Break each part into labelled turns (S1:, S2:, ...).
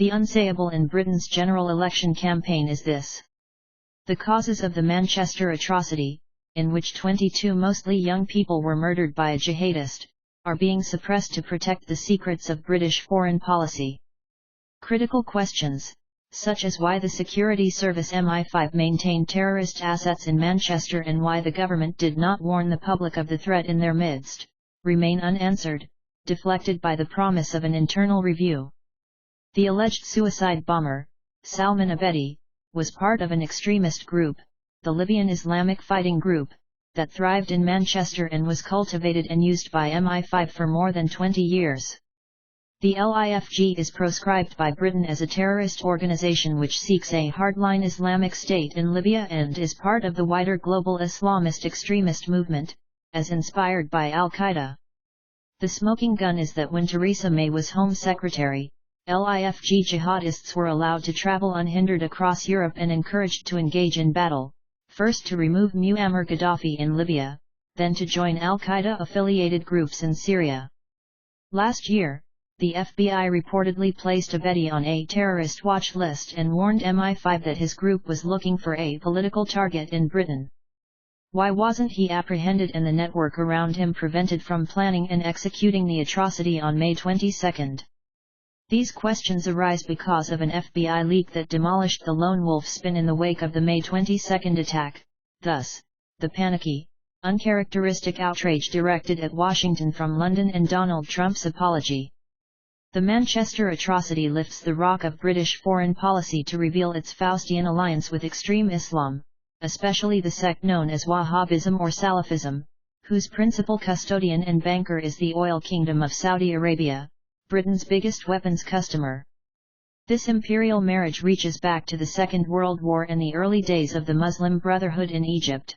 S1: The unsayable in Britain's general election campaign is this. The causes of the Manchester atrocity, in which 22 mostly young people were murdered by a jihadist, are being suppressed to protect the secrets of British foreign policy. Critical questions, such as why the security service MI5 maintained terrorist assets in Manchester and why the government did not warn the public of the threat in their midst, remain unanswered, deflected by the promise of an internal review. The alleged suicide bomber, Salman Abedi, was part of an extremist group, the Libyan Islamic Fighting Group, that thrived in Manchester and was cultivated and used by MI5 for more than 20 years. The LIFG is proscribed by Britain as a terrorist organization which seeks a hardline Islamic State in Libya and is part of the wider global Islamist extremist movement, as inspired by Al-Qaeda. The smoking gun is that when Theresa May was Home Secretary, LIFG jihadists were allowed to travel unhindered across Europe and encouraged to engage in battle, first to remove Muammar Gaddafi in Libya, then to join Al-Qaeda-affiliated groups in Syria. Last year, the FBI reportedly placed Abedi on a terrorist watch list and warned MI5 that his group was looking for a political target in Britain. Why wasn't he apprehended and the network around him prevented from planning and executing the atrocity on May 22? These questions arise because of an FBI leak that demolished the lone wolf spin in the wake of the May 22 attack, thus, the panicky, uncharacteristic outrage directed at Washington from London and Donald Trump's apology. The Manchester atrocity lifts the rock of British foreign policy to reveal its Faustian alliance with extreme Islam, especially the sect known as Wahhabism or Salafism, whose principal custodian and banker is the oil kingdom of Saudi Arabia, Britain's biggest weapons customer. This imperial marriage reaches back to the Second World War and the early days of the Muslim Brotherhood in Egypt.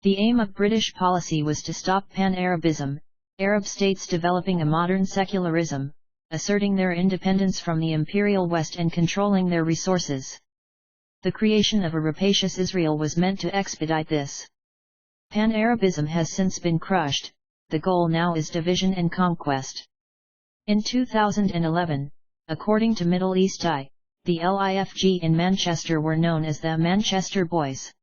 S1: The aim of British policy was to stop Pan-Arabism, Arab states developing a modern secularism, asserting their independence from the imperial West and controlling their resources. The creation of a rapacious Israel was meant to expedite this. Pan-Arabism has since been crushed, the goal now is division and conquest. In 2011, according to Middle East Eye, the LIFG in Manchester were known as the Manchester Boys.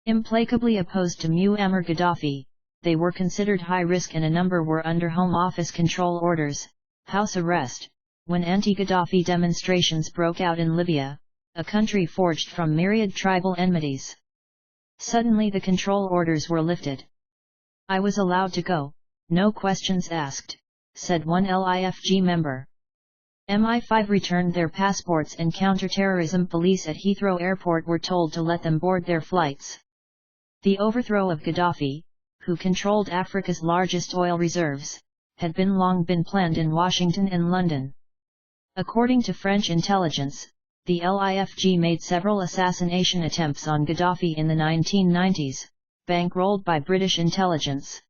S1: Implacably opposed to Muammar Gaddafi, they were considered high risk and a number were under Home Office control orders, house arrest, when anti-Gaddafi demonstrations broke out in Libya, a country forged from myriad tribal enmities. Suddenly the control orders were lifted. I was allowed to go, no questions asked, said one LIFG member. MI5 returned their passports and counter-terrorism police at Heathrow Airport were told to let them board their flights. The overthrow of Gaddafi, who controlled Africa's largest oil reserves, had long been planned in Washington and London. According to French intelligence, the LIFG made several assassination attempts on Gaddafi in the 1990s, bankrolled by British intelligence.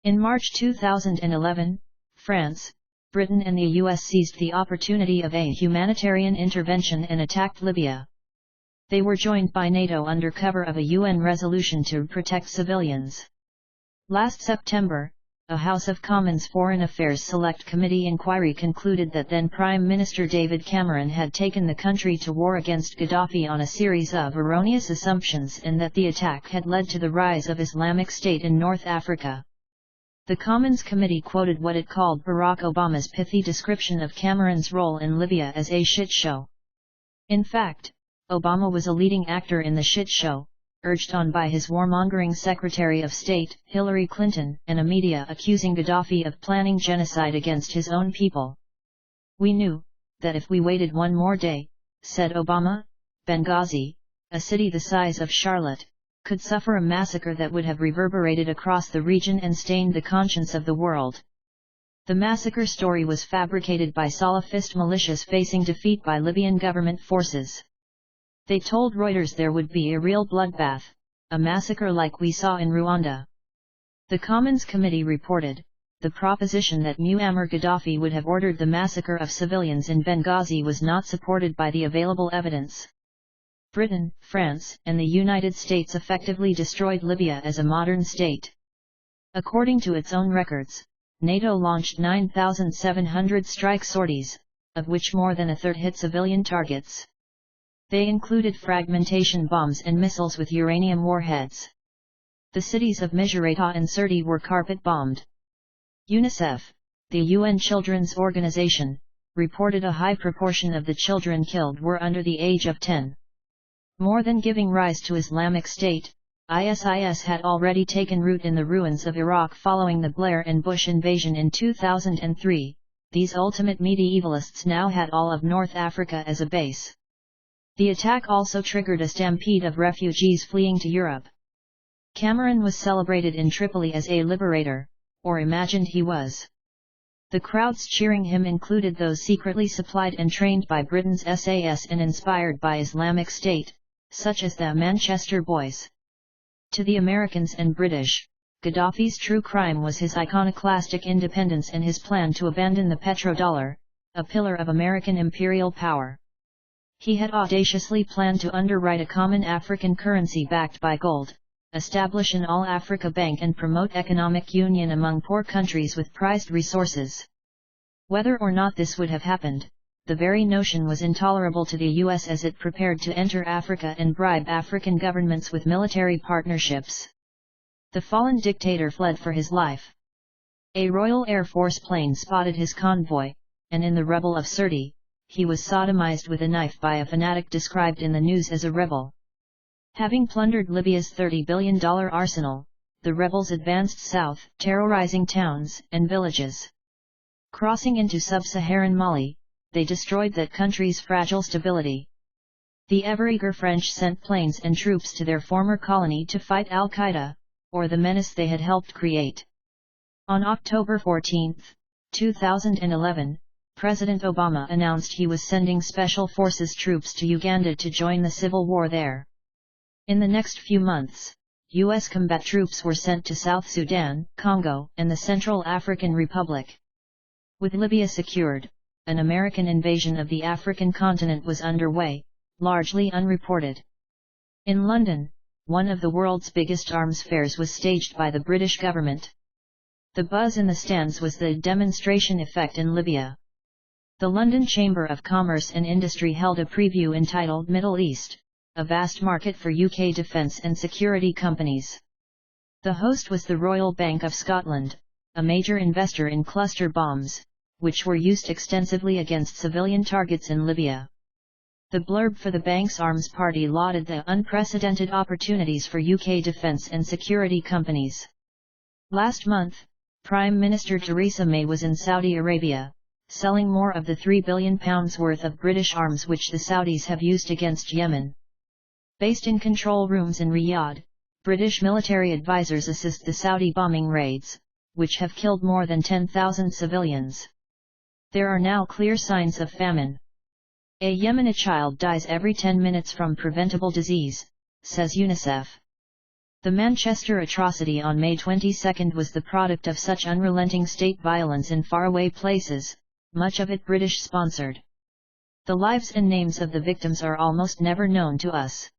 S1: In March 2011, France, Britain and the US seized the opportunity of a humanitarian intervention and attacked Libya. They were joined by NATO under cover of a UN resolution to protect civilians. Last September, a House of Commons Foreign Affairs Select Committee inquiry concluded that then Prime Minister David Cameron had taken the country to war against Gaddafi on a series of erroneous assumptions and that the attack had led to the rise of Islamic State in North Africa. The Commons Committee quoted what it called Barack Obama's pithy description of Cameron's role in Libya as a shit show. In fact, Obama was a leading actor in the shit show, urged on by his warmongering Secretary of State, Hillary Clinton, and a media accusing Gaddafi of planning genocide against his own people. We knew that if we waited one more day, said Obama, Benghazi, a city the size of Charlotte, could suffer a massacre that would have reverberated across the region and stained the conscience of the world. The massacre story was fabricated by Salafist militias facing defeat by Libyan government forces. They told Reuters there would be a real bloodbath, a massacre like we saw in Rwanda. The Commons Committee reported, the proposition that Muammar Gaddafi would have ordered the massacre of civilians in Benghazi was not supported by the available evidence. Britain, France, and the United States effectively destroyed Libya as a modern state. According to its own records, NATO launched 9,700 strike sorties, of which more than a third hit civilian targets. They included fragmentation bombs and missiles with uranium warheads. The cities of Misrata and Sirte were carpet-bombed. UNICEF, the UN Children's Organization, reported a high proportion of the children killed were under the age of 10. More than giving rise to Islamic State, ISIS had already taken root in the ruins of Iraq following the Blair and Bush invasion in 2003. These ultimate medievalists now had all of North Africa as a base. The attack also triggered a stampede of refugees fleeing to Europe. Cameron was celebrated in Tripoli as a liberator, or imagined he was. The crowds cheering him included those secretly supplied and trained by Britain's SAS and inspired by Islamic State, such as the Manchester Boys. To the Americans and British, Gaddafi's true crime was his iconoclastic independence and his plan to abandon the petrodollar, a pillar of American imperial power. He had audaciously planned to underwrite a common African currency backed by gold, establish an all-Africa bank and promote economic union among poor countries with prized resources. Whether or not this would have happened, the very notion was intolerable to the US as it prepared to enter Africa and bribe African governments with military partnerships. The fallen dictator fled for his life. A Royal Air Force plane spotted his convoy, and in the rubble of Sirte, he was sodomized with a knife by a fanatic described in the news as a rebel. Having plundered Libya's $30 billion arsenal, the rebels advanced south, terrorizing towns and villages. Crossing into sub-Saharan Mali, they destroyed that country's fragile stability. The ever-eager French sent planes and troops to their former colony to fight Al-Qaeda, or the menace they had helped create. On October 14, 2011, President Obama announced he was sending Special Forces troops to Uganda to join the civil war there. In the next few months, U.S. combat troops were sent to South Sudan, Congo, and the Central African Republic. With Libya secured, an American invasion of the African continent was underway, largely unreported. In London, one of the world's biggest arms fairs was staged by the British government. The buzz in the stands was the demonstration effect in Libya. The London Chamber of Commerce and Industry held a preview entitled Middle East, a vast market for UK defence and security companies. The host was the Royal Bank of Scotland, a major investor in cluster bombs, which were used extensively against civilian targets in Libya. The blurb for the bank's arms party lauded the unprecedented opportunities for UK defence and security companies. Last month, Prime Minister Theresa May was in Saudi Arabia, selling more of the £3 billion worth of British arms which the Saudis have used against Yemen. Based in control rooms in Riyadh, British military advisors assist the Saudi bombing raids, which have killed more than 10,000 civilians. There are now clear signs of famine. A Yemeni child dies every 10 minutes from preventable disease, says UNICEF. The Manchester atrocity on May 22 was the product of such unrelenting state violence in faraway places, much of it British-sponsored. The lives and names of the victims are almost never known to us.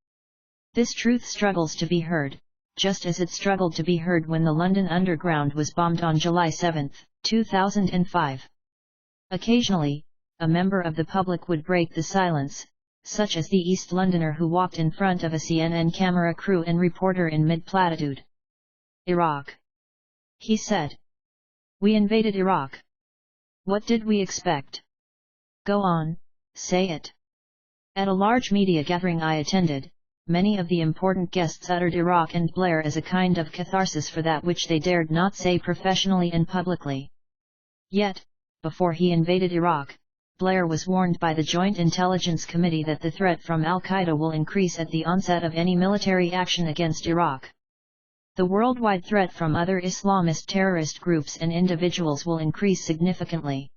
S1: This truth struggles to be heard, just as it struggled to be heard when the London Underground was bombed on July 7, 2005. Occasionally, a member of the public would break the silence, such as the East Londoner who walked in front of a CNN camera crew and reporter in mid-platitude. Iraq. He said. We invaded Iraq. What did we expect? Go on, say it. At a large media gathering I attended, many of the important guests uttered Iraq and Blair as a kind of catharsis for that which they dared not say professionally and publicly. Yet, before he invaded Iraq, Blair was warned by the Joint Intelligence Committee that the threat from Al-Qaeda will increase at the onset of any military action against Iraq. The worldwide threat from other Islamist terrorist groups and individuals will increase significantly.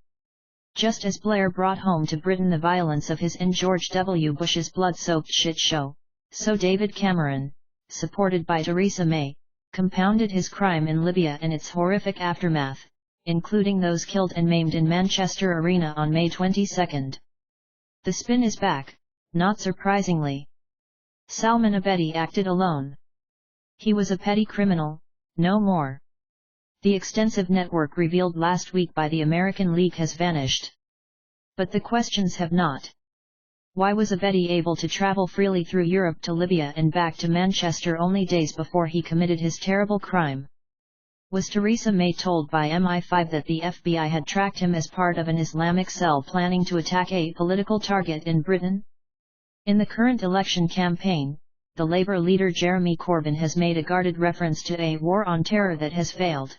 S1: Just as Blair brought home to Britain the violence of his and George W. Bush's blood-soaked shit show, so David Cameron, supported by Theresa May, compounded his crime in Libya and its horrific aftermath, including those killed and maimed in Manchester Arena on May 22. The spin is back, not surprisingly. Salman Abedi acted alone. He was a petty criminal, no more. The extensive network revealed last week by the American League has vanished. But the questions have not. Why was Abedi able to travel freely through Europe to Libya and back to Manchester only days before he committed his terrible crime? Was Theresa May told by MI5 that the FBI had tracked him as part of an Islamic cell planning to attack a political target in Britain? In the current election campaign, the Labour leader Jeremy Corbyn has made a guarded reference to a war on terror that has failed.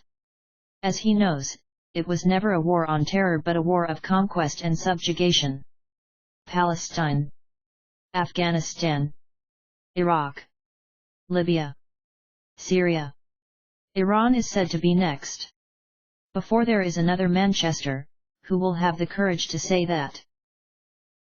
S1: As he knows, it was never a war on terror but a war of conquest and subjugation. Palestine, Afghanistan, Iraq, Libya, Syria. Iran is said to be next. Before there is another Manchester, who will have the courage to say that?